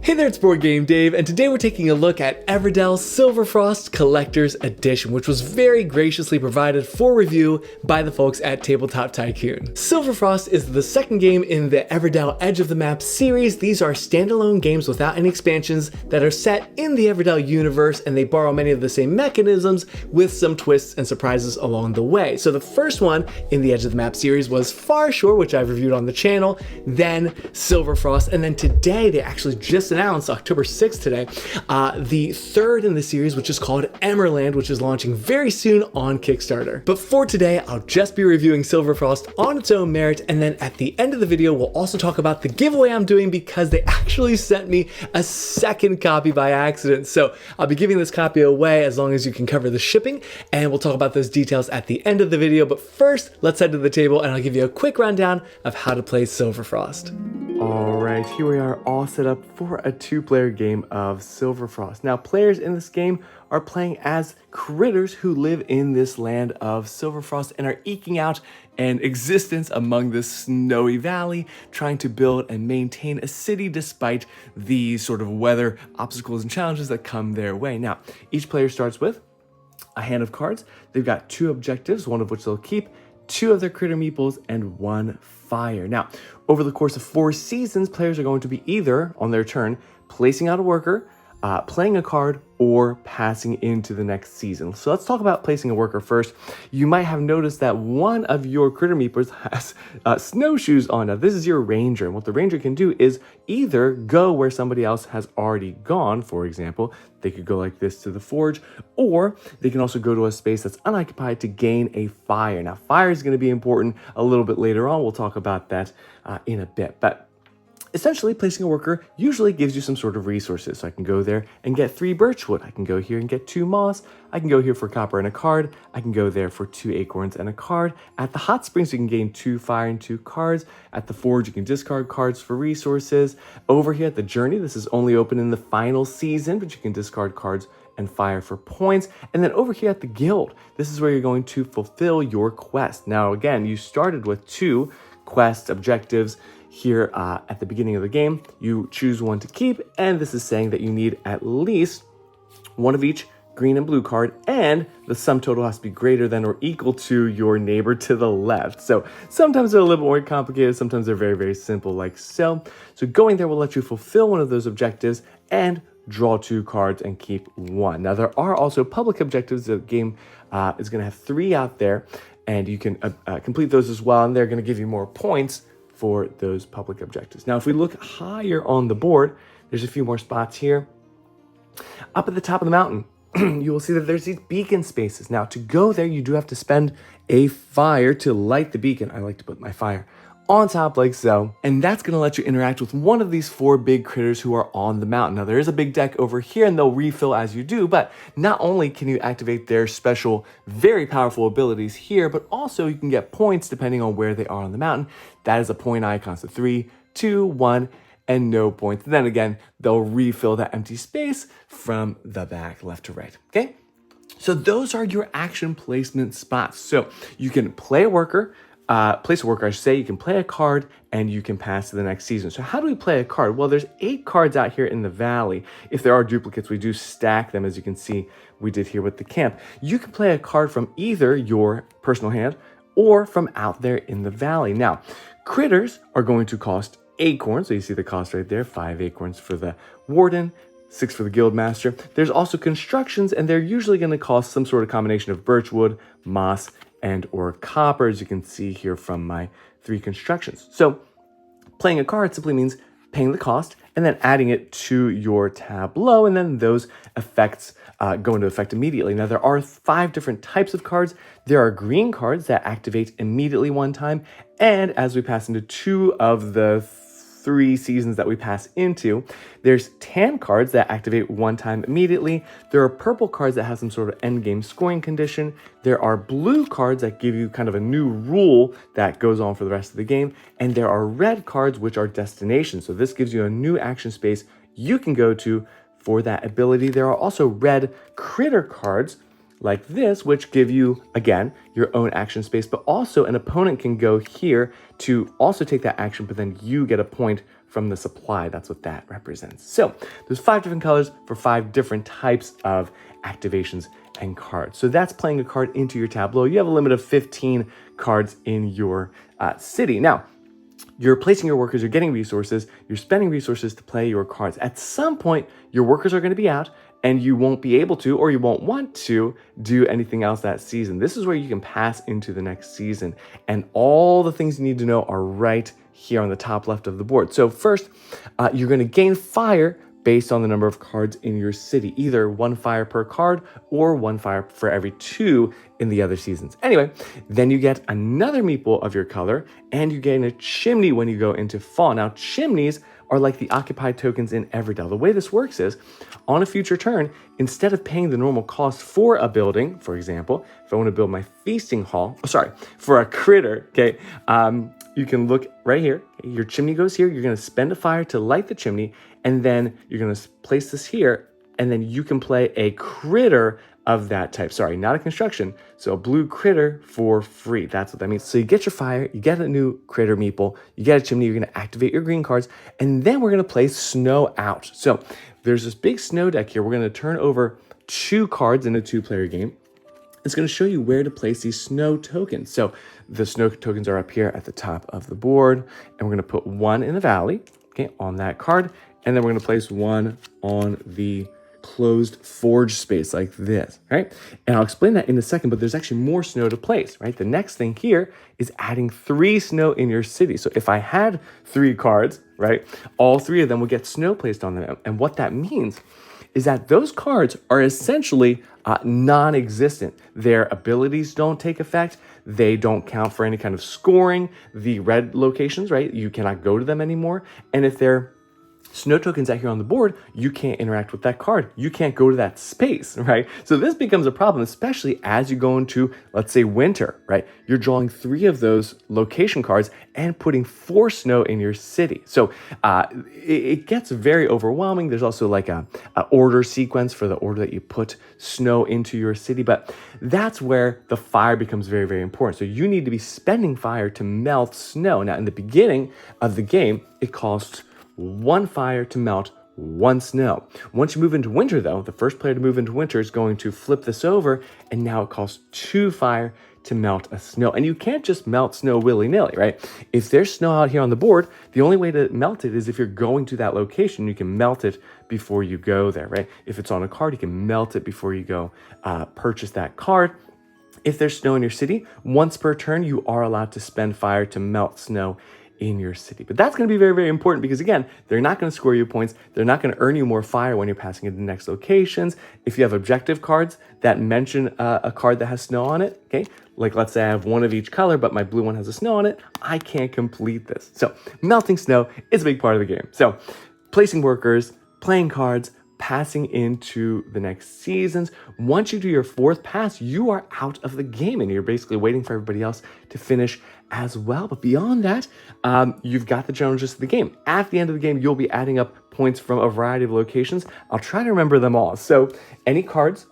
Hey there, it's BoardGameDave, and today we're taking a look at Everdell Silverfrost Collector's Edition, which was very graciously provided for review by the folks at Tabletop Tycoon. Silverfrost is the second game in the Everdell Edge of the Map series. These are standalone games without any expansions that are set in the Everdell universe, and they borrow many of the same mechanisms with some twists and surprises along the way. So the first one in the Edge of the Map series was Far Shore, which I've reviewed on the channel, then Silverfrost, and then today they actually just announced, October 6th today, the third in the series, which is called Emerland, which is launching very soon on Kickstarter. But for today, I'll just be reviewing Silverfrost on its own merit, and then at the end of the video, we'll also talk about the giveaway I'm doing because they actually sent me a second copy by accident. So I'll be giving this copy away as long as you can cover the shipping, and we'll talk about those details at the end of the video. But first, let's head to the table and I'll give you a quick rundown of how to play Silverfrost. Alright, here we are all set up for a two-player game of Silverfrost. Now, players in this game are playing as critters who live in this land of Silverfrost and are eking out an existence among this snowy valley, trying to build and maintain a city despite the sort of weather obstacles and challenges that come their way. Now, each player starts with a hand of cards. They've got two objectives, one of which they'll keep, two of their critter meeples, and one fire. Now, over the course of 4 seasons, players are going to be either, on their turn, placing out a worker, playing a card, or passing into the next season. So let's talk about placing a worker first. You might have noticed that one of your critter meepers has snowshoes on. Now, this is your ranger, and what the ranger can do is either go where somebody else has already gone. For example, they could go like this to the forge, or they can also go to a space that's unoccupied to gain a fire. Now, fire is going to be important a little bit later on. We'll talk about that in a bit, but essentially, placing a worker usually gives you some sort of resources. So I can go there and get 3 birchwood. I can go here and get 2 moss. I can go here for copper and a card. I can go there for 2 acorns and a card. At the hot springs, you can gain 2 fire and 2 cards. At the forge, you can discard cards for resources. Over here at the journey, this is only open in the final season, but you can discard cards and fire for points. And then over here at the guild, this is where you're going to fulfill your quest. Now, again, you started with 2 quest objectives. Here at the beginning of the game, you choose one to keep, and this is saying that you need at least one of each green and blue card, and the sum total has to be greater than or equal to your neighbor to the left. So sometimes they're a little bit more complicated, sometimes they're very, very simple like so. So going there will let you fulfill one of those objectives and draw 2 cards and keep 1. Now, there are also public objectives. The game is going to have 3 out there, and you can complete those as well, and they're going to give you more points for those public objectives. Now, if we look higher on the board, there's a few more spots here. Up at the top of the mountain, you will see that there's these beacon spaces. Now, to go there, you do have to spend a fire to light the beacon. I like to put my fire on top like so, and that's going to let you interact with one of these 4 big critters who are on the mountain. Now, there is a big deck over here, and they'll refill as you do, but not only can you activate their special, very powerful abilities here, but also you can get points depending on where they are on the mountain. That is a point icon, so 3, 2, 1, and no points. And then again, they'll refill that empty space from the back, left to right, okay? So those are your action placement spots. So you can play a worker, place a worker, I should say, you can play a card, and you can pass to the next season. So how do we play a card? Well, there's 8 cards out here in the valley. If there are duplicates, we do stack them, as you can see we did here with the camp. You can play a card from either your personal hand or from out there in the valley. Now, critters are going to cost acorns. So you see the cost right there, 5 acorns for the warden, 6 for the guild master. There's also constructions, and they're usually going to cost some sort of combination of birchwood, moss, and or copper, as you can see here from my 3 constructions. So playing a card simply means paying the cost and then adding it to your tableau, and then those effects go into effect immediately. Now, there are 5 different types of cards. There are green cards that activate immediately one time, and as we pass into 2 of the 3 seasons that we pass into, there's tan cards that activate one time immediately. There are purple cards that have some sort of end game scoring condition. There are blue cards that give you kind of a new rule that goes on for the rest of the game. And there are red cards, which are destinations. So this gives you a new action space you can go to for that ability. There are also red critter cards like this, which give you, again, your own action space, but also an opponent can go here to also take that action, but then you get a point from the supply. That's what that represents. So there's 5 different colors for 5 different types of activations and cards. So that's playing a card into your tableau. You have a limit of 15 cards in your city. Now, you're placing your workers, you're getting resources, you're spending resources to play your cards. At some point, your workers are going to be out and you won't be able to, or you won't want to do anything else that season. This is where you can pass into the next season. And all the things you need to know are right here on the top left of the board. So first, you're going to gain fire based on the number of cards in your city, either 1 fire per card or 1 fire for every 2 in the other seasons. Anyway, then you get another meeple of your color and you gain a chimney when you go into fall. Now, chimneys are like the occupied tokens in Everdell. The way this works is, on a future turn, instead of paying the normal cost for a building, for example, if I want to build my feasting hall, for a critter, okay, you can look right here. Your chimney goes here. You're going to spend a fire to light the chimney, and then you're going to place this here, and then you can play a critter of that type. Sorry, not a construction. So a blue critter for free. That's what that means. So you get your fire, you get a new critter meeple, you get a chimney, you're going to activate your green cards, and then we're going to play snow out. So there's this big snow deck here. We're going to turn over 2 cards in a 2-player game. It's going to show you where to place these snow tokens. So the snow tokens are up here at the top of the board, and we're going to put 1 in the valley, okay, on that card, and then we're going to place 1 on the closed forge space like this, right? And I'll explain that in a second, but there's actually more snow to place, right? The next thing here is adding 3 snow in your city. So if I had 3 cards, right, all 3 of them would get snow placed on them. And what that means is that those cards are essentially non-existent. Their abilities don't take effect. They don't count for any kind of scoring. The red locations, right, you cannot go to them anymore. And if they're snow tokens out here on the board, you can't interact with that card. You can't go to that space, right? So this becomes a problem, especially as you go into, let's say, winter, right? You're drawing 3 of those location cards and putting 4 snow in your city. So it gets very overwhelming. There's also like a order sequence for the order that you put snow into your city, but that's where the fire becomes very, very important. So you need to be spending fire to melt snow. Now, in the beginning of the game, it costs 1 fire to melt 1 snow. Once you move into winter, though, the first player to move into winter is going to flip this over, and now it costs 2 fire to melt a snow. And you can't just melt snow willy-nilly, right? If there's snow out here on the board, the only way to melt it is if you're going to that location. You can melt it before you go there, right? If it's on a card, you can melt it before you go purchase that card. If there's snow in your city, once per turn, you are allowed to spend fire to melt snow in your city. But that's going to be very, very important because, again, they're not going to score you points. They're not going to earn you more fire when you're passing into the next locations. If you have objective cards that mention a card that has snow on it, okay, like let's say I have 1 of each color, but my blue one has a snow on it, I can't complete this. So melting snow is a big part of the game. So placing workers, playing cards, passing into the next seasons. Once you do your 4th pass, you are out of the game and you're basically waiting for everybody else to finish as well. But beyond that, you've got the general gist of the game. At the end of the game, you'll be adding up points from a variety of locations. I'll try to remember them all. So any cards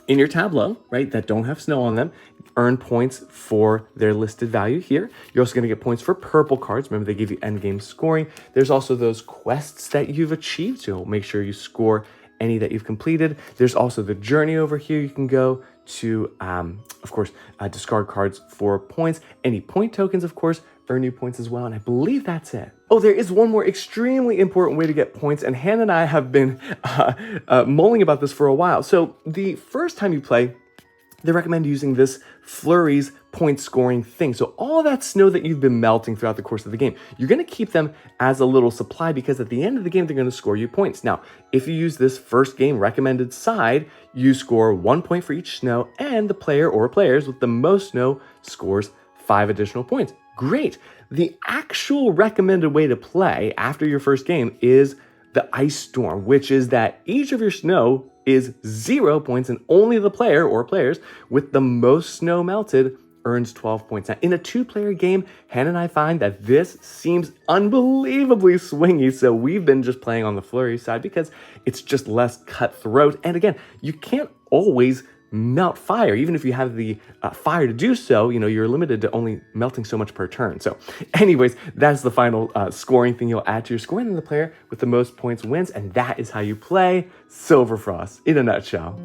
in your tableau, right, that don't have snow on them, earn points for their listed value here. You're also going to get points for purple cards. Remember, they give you end game scoring. There's also those quests that you've achieved, so make sure you score any that you've completed. There's also the journey over here. You can go to, of course, discard cards for points. Any point tokens, of course, earn you points as well. And I believe that's it. Oh, there is one more extremely important way to get points. And Hannah and I have been mulling about this for a while. So the first time you play, they recommend using this flurries point scoring thing. So all that snow that you've been melting throughout the course of the game, you're going to keep them as a little supply because at the end of the game, they're going to score you points. Now, if you use this first game recommended side, you score 1 point for each snow and the player or players with the most snow scores 5 additional points. Great. The actual recommended way to play after your first game is the ice storm, which is that each of your snow is 0 points and only the player or players with the most snow melted earns 12 points. Now, in a 2-player game, Hannah and I find that this seems unbelievably swingy, so we've been just playing on the flurry side because it's just less cutthroat. And again, you can't always melt fire. Even if you have the fire to do so, you're limited to only melting so much per turn. So anyways, that's the final scoring thing you'll add to your score, and then the player with the most points wins, and that is how you play Silverfrost in a nutshell.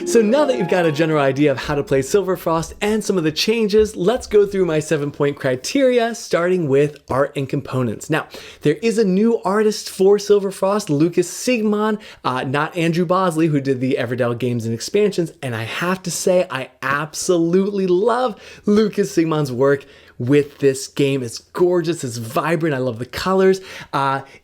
So now that you've got a general idea of how to play Silverfrost and some of the changes, let's go through my 7-point criteria, starting with art and components. Now, there is a new artist for Silverfrost, Lucas Sigmund, not Andrew Bosley, who did the Everdell games and expansions, and I have to say, I absolutely love Lucas Sigmund's work with this game. It's gorgeous, it's vibrant, I love the colors.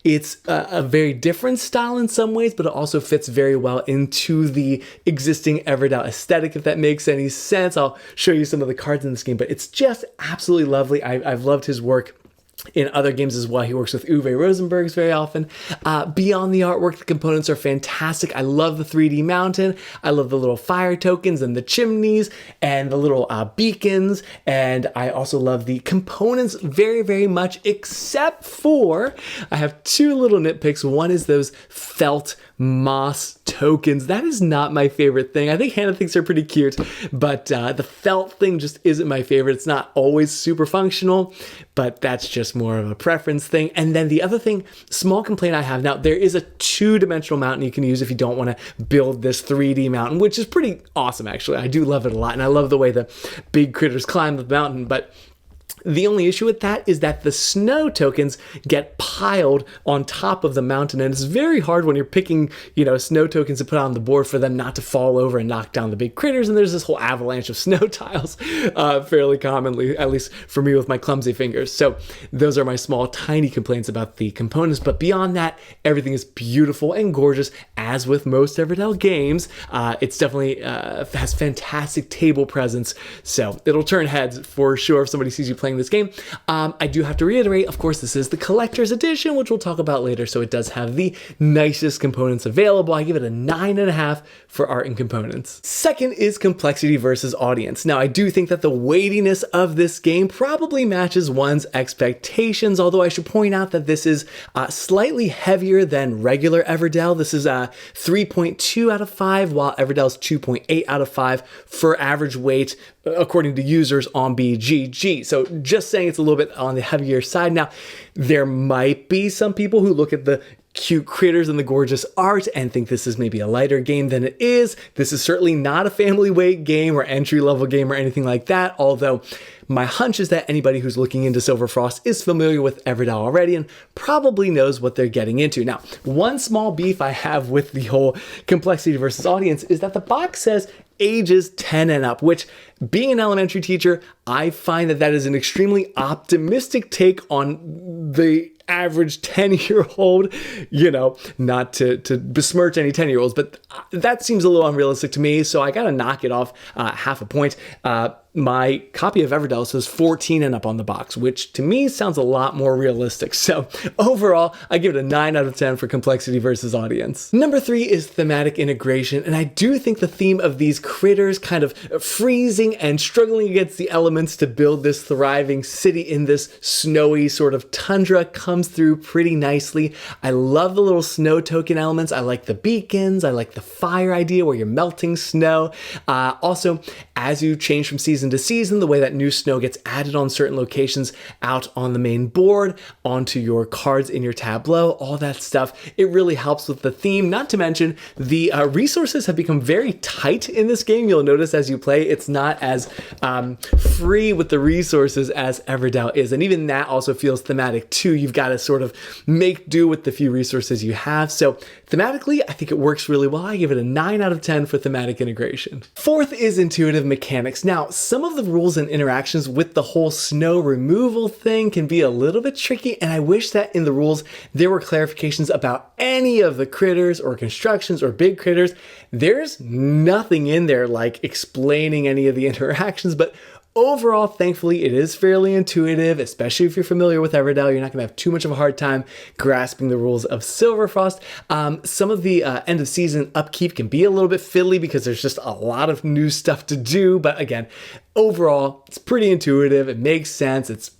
It's a very different style in some ways, but it also fits very well into the existing Everdell aesthetic, if that makes any sense. I'll show you some of the cards in this game, but it's just absolutely lovely. I've loved his work in other games as well. He works with Uwe Rosenbergs very often. Beyond the artwork, the components are fantastic. I love the 3D mountain. I love the little fire tokens and the chimneys and the little beacons. And I also love the components very, very much, except for I have two little nitpicks. One is those felt moss tokens. That is not my favorite thing. I think Hannah thinks they're pretty cute, but the felt thing just isn't my favorite. It's not always super functional, but that's just more of a preference thing. And then the other thing, small complaint I have now, there is a 2-dimensional mountain you can use if you don't want to build this 3D mountain, which is pretty awesome actually. I do love it a lot, and I love the way the big critters climb the mountain, but the only issue with that is that the snow tokens get piled on top of the mountain, and it's very hard when you're picking, snow tokens to put on the board for them not to fall over and knock down the big critters, and there's this whole avalanche of snow tiles fairly commonly, at least for me with my clumsy fingers. So those are my small, tiny complaints about the components, but beyond that, everything is beautiful and gorgeous, as with most Everdell games. It's definitely has fantastic table presence, so it'll turn heads for sure if somebody sees you playing this game. I do have to reiterate, of course, this is the collector's edition, which we'll talk about later, so it does have the nicest components available. I give it a 9.5 for art and components. Second is complexity versus audience. Now, I do think that the weightiness of this game probably matches one's expectations, although I should point out that this is slightly heavier than regular Everdell. This is a 3.2 out of 5, while Everdell's 2.8 out of 5 for average weight, according to users on BGG. So just saying it's a little bit on the heavier side. Now, there might be some people who look at the cute critters and the gorgeous art and think this is maybe a lighter game than it is. This is certainly not a family weight game or entry level game or anything like that, although my hunch is that anybody who's looking into Silverfrost is familiar with Everdell already and probably knows what they're getting into. Now, one small beef I have with the whole complexity versus audience is that the box says ages 10 and up, which, being an elementary teacher, I find that is an extremely optimistic take on the average 10-year-old, not to besmirch any 10-year-olds, but that seems a little unrealistic to me, so I gotta knock it off half a point. My copy of Everdell says 14 and up on the box, which to me sounds a lot more realistic. So overall, I give it a 9 out of 10 for complexity versus audience. Number 3 is thematic integration, and I do think the theme of these critters kind of freezing and struggling against the elements to build this thriving city in this snowy sort of tundra comes through pretty nicely. I love the little snow token elements. I like the beacons. I like the fire idea where you're melting snow. Also, as you change from season to season, the way that new snow gets added on certain locations out on the main board, onto your cards in your tableau, all that stuff, it really helps with the theme. Not to mention, the resources have become very tight in this game. You'll notice as you play, it's not as free with the resources as Everdell is. And even that also feels thematic too. You've got to sort of make do with the few resources you have. So thematically, I think it works really well. I give it a 9 out of 10 for thematic integration. Fourth is intuitive mechanics. Now, some of the rules and interactions with the whole snow removal thing can be a little bit tricky, and I wish that in the rules there were clarifications about any of the critters or constructions or big critters. There's nothing in there like explaining any of the interactions, but overall, thankfully, it is fairly intuitive, especially if you're familiar with Everdell. You're not going to have too much of a hard time grasping the rules of Silverfrost. Some of the end of season upkeep can be a little bit fiddly because there's just a lot of new stuff to do. But again, overall, it's pretty intuitive. It makes sense. It's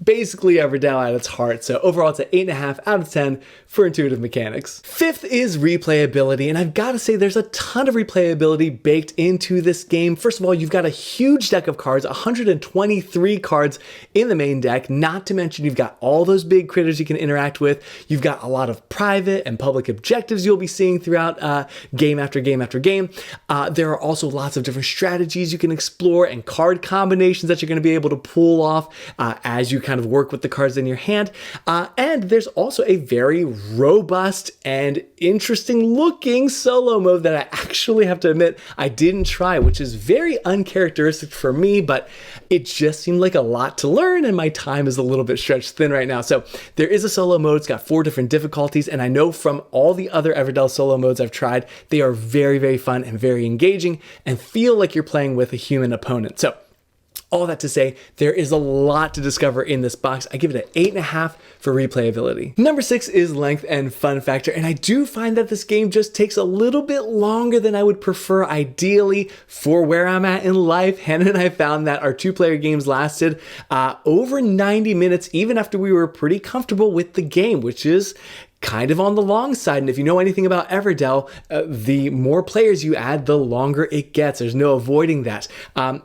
basically Everdell at its heart. So overall, it's an 8.5 out of 10 for intuitive mechanics. Fifth is replayability, and I've got to say there's a ton of replayability baked into this game. First of all, you've got a huge deck of cards, 123 cards in the main deck, not to mention you've got all those big critters you can interact with. You've got a lot of private and public objectives you'll be seeing throughout game after game after game. There are also lots of different strategies you can explore and card combinations that you're going to be able to pull off as you kind of work with the cards in your hand. And there's also a very robust and interesting looking solo mode that I actually have to admit I didn't try, which is very uncharacteristic for me, but it just seemed like a lot to learn and my time is a little bit stretched thin right now. So there is a solo mode. It's got 4 different difficulties, and I know from all the other Everdell solo modes I've tried, they are very, very fun and very engaging and feel like you're playing with a human opponent. So all that to say, there is a lot to discover in this box. I give it an 8.5 for replayability. Number 6 is length and fun factor, and I do find that this game just takes a little bit longer than I would prefer ideally for where I'm at in life. Hannah and I found that our 2-player games lasted over 90 minutes, even after we were pretty comfortable with the game, which is kind of on the long side. And if you know anything about Everdell, the more players you add, the longer it gets. There's no avoiding that.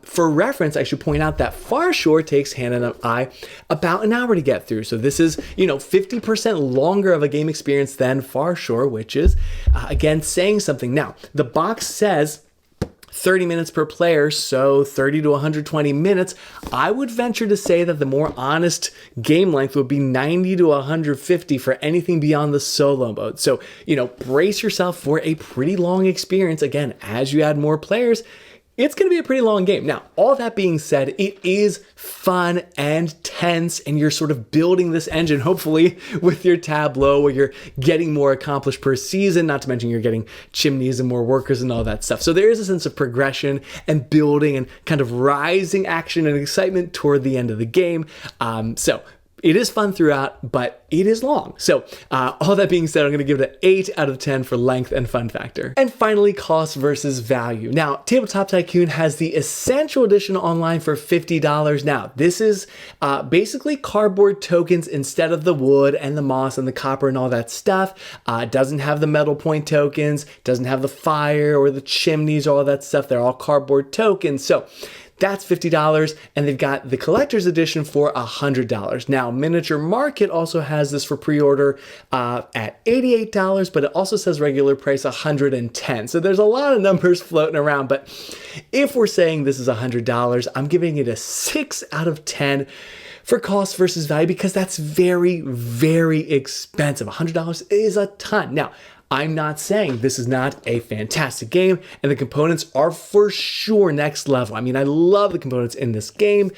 For reference, I should point out that Far Shore takes Hannah and I about an hour to get through. So this is, 50% longer of a game experience than Far Shore, which is, again, saying something. Now, the box says 30 minutes per player, so 30 to 120 minutes. I would venture to say that the more honest game length would be 90 to 150 for anything beyond the solo mode. So, brace yourself for a pretty long experience. Again, as you add more players, it's going to be a pretty long game. Now, all that being said, it is fun and tense, and you're sort of building this engine, hopefully, with your tableau where you're getting more accomplished per season, not to mention you're getting chimneys and more workers and all that stuff. So there is a sense of progression and building and kind of rising action and excitement toward the end of the game. So it is fun throughout, but it is long. So all that being said, I'm going to give it an 8 out of 10 for length and fun factor. And finally, cost versus value. Now, Tabletop Tycoon has the Essential Edition online for $50. Now, this is basically cardboard tokens instead of the wood and the moss and the copper and all that stuff. It doesn't have the metal point tokens, doesn't have the fire or the chimneys, all that stuff. They're all cardboard tokens. So that's $50, and they've got the collector's edition for $100. Now, Miniature Market also has this for pre-order at $88, but it also says regular price $110. So there's a lot of numbers floating around, but if we're saying this is $100, I'm giving it a 6 out of 10 for cost versus value because that's very, very expensive. $100 is a ton. Now, I'm not saying this is not a fantastic game, and the components are for sure next level. I mean, I love the components in this game,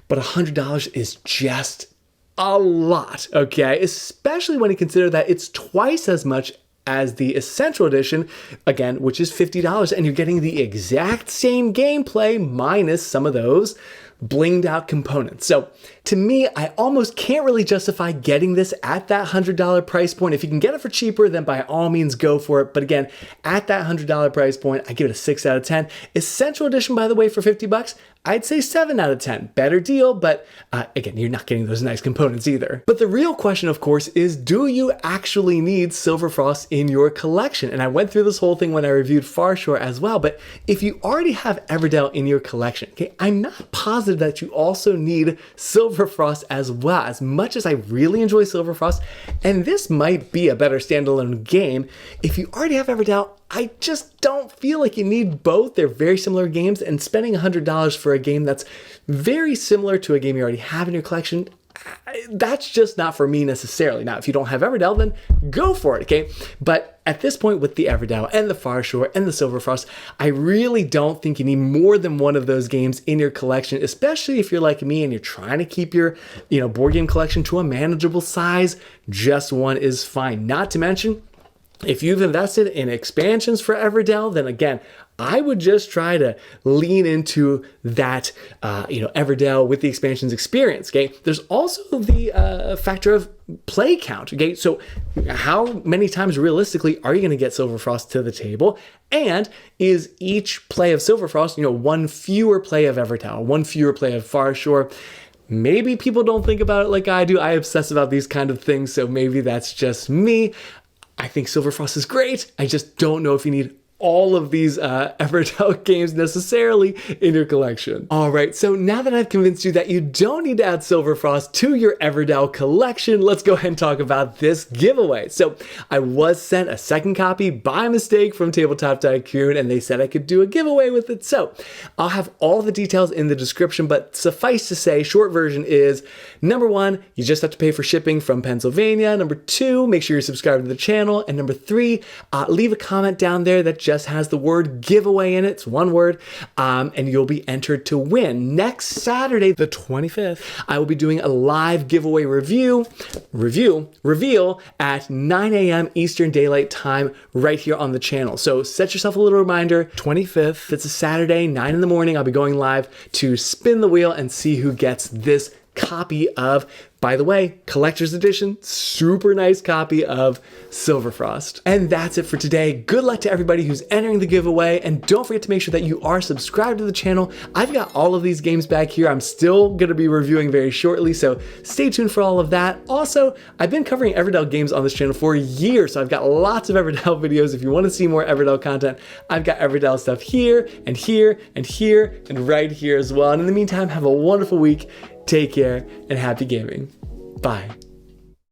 but $100 is just a lot, okay? Especially when you consider that it's twice as much as the Essential Edition, again, which is $50, and you're getting the exact same gameplay minus some of those blinged out components. So to me, I almost can't really justify getting this at that $100 price point. If you can get it for cheaper, then by all means go for it. But again, at that $100 price point, I give it a 6 out of 10. Essential Edition, by the way, for $50, I'd say 7 out of 10. Better deal, but again, you're not getting those nice components either. But the real question, of course, is do you actually need Silverfrost in your collection? And I went through this whole thing when I reviewed Far Shore as well, but if you already have Everdell in your collection, okay, I'm not positive that you also need Silverfrost as well. As much as I really enjoy Silverfrost, and this might be a better standalone game, if you already have Everdell, I just don't feel like you need both. They're very similar games, and spending $100 for a game that's very similar to a game you already have in your collection, that's just not for me necessarily. Now, if you don't have Everdell, then go for it, okay? But at this point with the Everdell and the Far Shore and the Silverfrost, I really don't think you need more than one of those games in your collection, especially if you're like me and you're trying to keep your, board game collection to a manageable size. Just one is fine. Not to mention, if you've invested in expansions for Everdell, then again, I would just try to lean into that, Everdell with the expansions experience, okay? There's also the factor of play count, okay? So how many times realistically are you going to get Silverfrost to the table? And is each play of Silverfrost, one fewer play of Everdell, one fewer play of Far Shore? Maybe people don't think about it like I do. I obsess about these kind of things, so maybe that's just me. I think Silverfrost is great. I just don't know if you need all of these Everdell games necessarily in your collection. All right, so now that I've convinced you that you don't need to add Silverfrost to your Everdell collection, let's go ahead and talk about this giveaway. So I was sent a second copy by mistake from Tabletop Tycoon, and they said I could do a giveaway with it. So I'll have all the details in the description, but suffice to say, short version is, number one, you just have to pay for shipping from Pennsylvania. Number two, make sure you're subscribed to the channel. And number three, leave a comment down there that just has the word giveaway in it. It's one word, and you'll be entered to win. Next Saturday, the 25th, I will be doing a live giveaway reveal at 9 a.m. Eastern Daylight Time right here on the channel. So set yourself a little reminder, 25th, it's a Saturday, 9 in the morning, I'll be going live to spin the wheel and see who gets this copy of, by the way, collector's edition, super nice copy of Silverfrost. And that's it for today. Good luck to everybody who's entering the giveaway, and don't forget to make sure that you are subscribed to the channel. I've got all of these games back here. I'm still gonna be reviewing very shortly, so stay tuned for all of that. Also, I've been covering Everdell games on this channel for years, so I've got lots of Everdell videos. If you wanna see more Everdell content, I've got Everdell stuff here, and here, and here, and right here as well. And in the meantime, have a wonderful week. Take care and happy gaming. Bye.